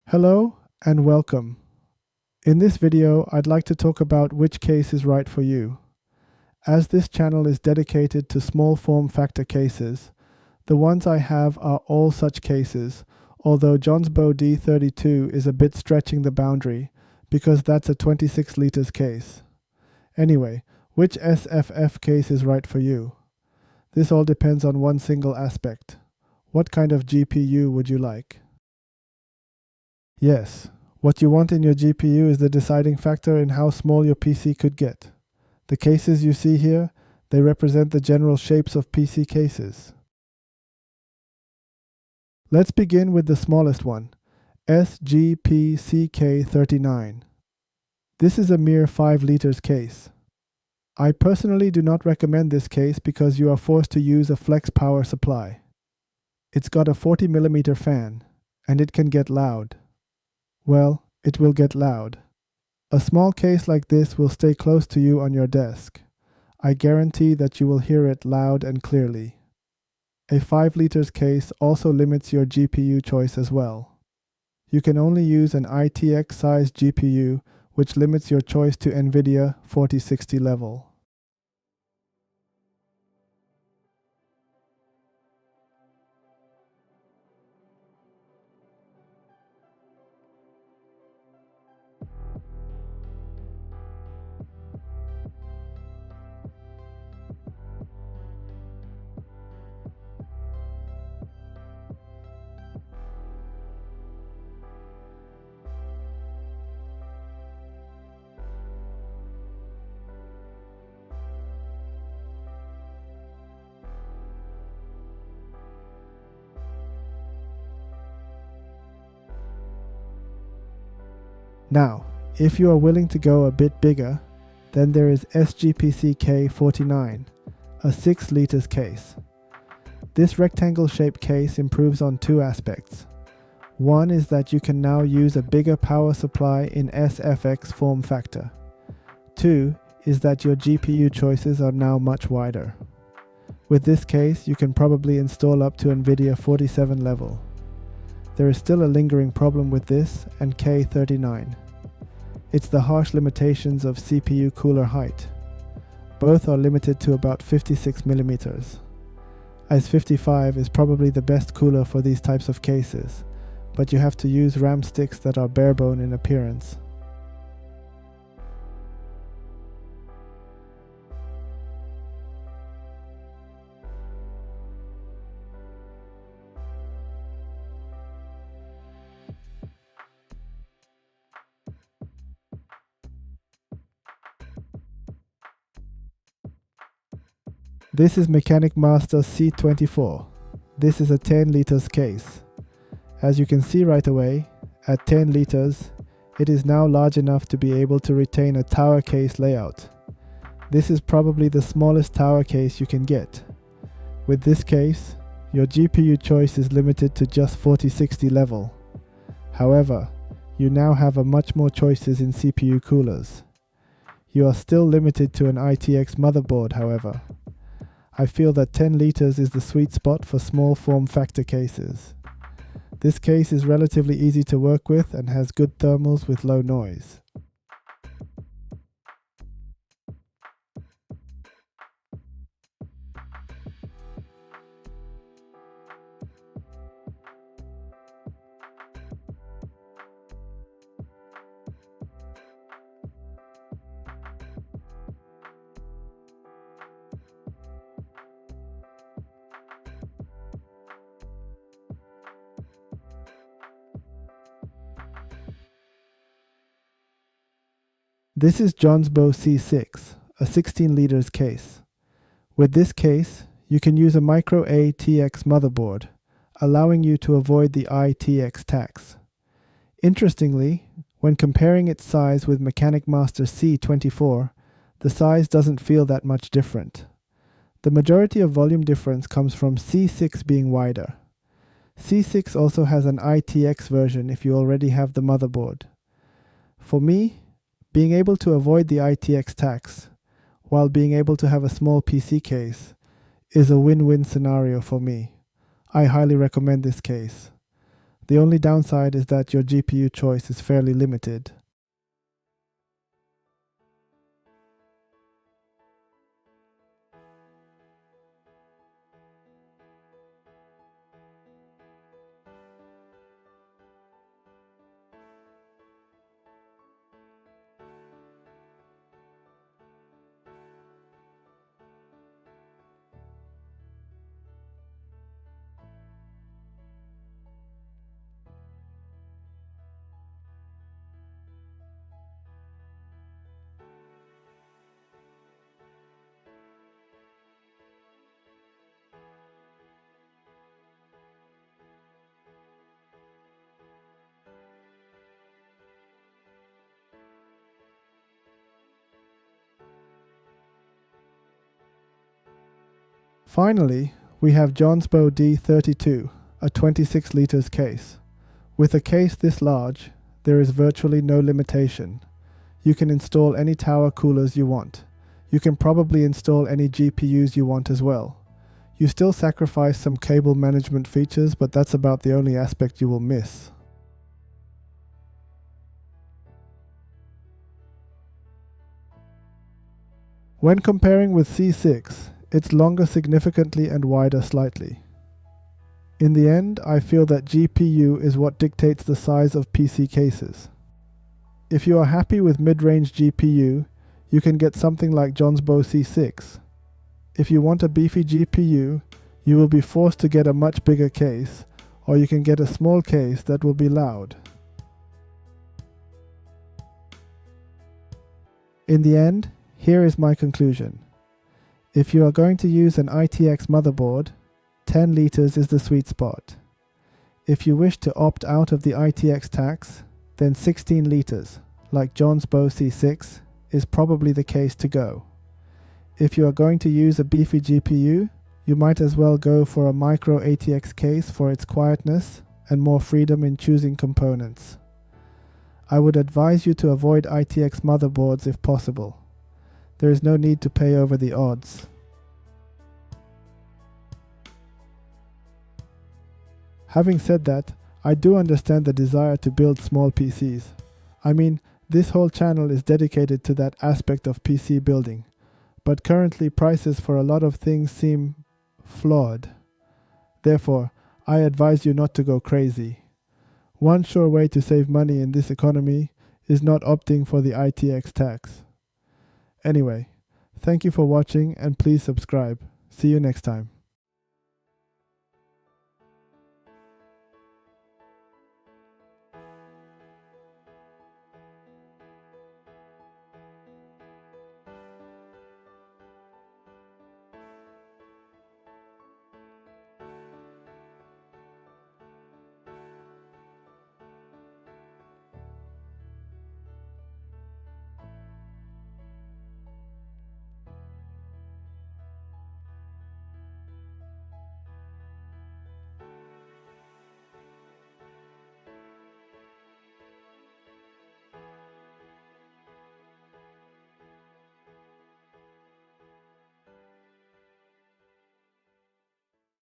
Hello and welcome. In this video, I'd like to talk about which case is right for you. As this channel is dedicated to small form factor cases, the ones I have are all such cases, although Johnsbow D32 is a bit stretching the boundary because that's a 26 liters case. Anyway, which SFF case is right for you? This all depends on one single aspect. What kind of GPU would you like? Yes, what you want in your GPU is the deciding factor in how small your PC could get. The cases you see here, they represent the general shapes of PC cases. Let's begin with the smallest one, SGPCK39. This is a mere 5 liters case. I personally do not recommend this case because you are forced to use a flex power supply. It's got a 40mm fan, and it can get loud. Well, it will get loud. A small case like this will stay close to you on your desk. I guarantee that you will hear it loud and clearly. A 5 liters case also limits your GPU choice as well. You can only use an ITX sized GPU, which limits your choice to NVIDIA 4060 level. Now, if you are willing to go a bit bigger, then there is SGPCK49, a 6 liters case. This rectangle-shaped case improves on two aspects. One is that you can now use a bigger power supply in SFX form factor. Two is that your GPU choices are now much wider. With this case, you can probably install up to NVIDIA 47 level. There is still a lingering problem with this and K39. It's the harsh limitations of CPU cooler height. Both are limited to about 56mm. As 55 is probably the best cooler for these types of cases, but you have to use RAM sticks that are barebone in appearance. This is Mechanic Master C24. This is a 10 liters case. As you can see right away, at 10 liters, it is now large enough to be able to retain a tower case layout. This is probably the smallest tower case you can get. With this case, your GPU choice is limited to just 4060 level. However, you now have a much more choices in CPU coolers. You are still limited to an ITX motherboard, however. I feel that 10 liters is the sweet spot for small form factor cases. This case is relatively easy to work with and has good thermals with low noise. This is Johnsbow C6, a 16 liters case. With this case, you can use a micro ATX motherboard, allowing you to avoid the ITX tax. Interestingly, when comparing its size with Mechanic Master C24, the size doesn't feel that much different. The majority of volume difference comes from C6 being wider. C6 also has an ITX version if you already have the motherboard. For me, being able to avoid the ITX tax, while being able to have a small PC case, is a win-win scenario for me. I highly recommend this case. The only downside is that your GPU choice is fairly limited. Finally, we have Johnsbow D32, a 26 liters case. With a case this large, there is virtually no limitation. You can install any tower coolers you want. You can probably install any GPUs you want as well. You still sacrifice some cable management features, but that's about the only aspect you will miss. When comparing with C6, it's longer significantly and wider slightly. In the end, I feel that GPU is what dictates the size of PC cases. If you are happy with mid-range GPU, you can get something like Johnsbow C6. If you want a beefy GPU, you will be forced to get a much bigger case, or you can get a small case that will be loud. In the end, here is my conclusion. If you are going to use an ITX motherboard, 10 liters is the sweet spot. If you wish to opt out of the ITX tax, then 16 liters, like Johnsbow C6, is probably the case to go. If you are going to use a beefy GPU, you might as well go for a micro ATX case for its quietness and more freedom in choosing components. I would advise you to avoid ITX motherboards if possible. There is no need to pay over the odds. Having said that, I do understand the desire to build small PCs. I mean, this whole channel is dedicated to that aspect of PC building, but currently prices for a lot of things seem flawed. Therefore, I advise you not to go crazy. One sure way to save money in this economy is not opting for the ITX tax. Anyway, thank you for watching and please subscribe. See you next time.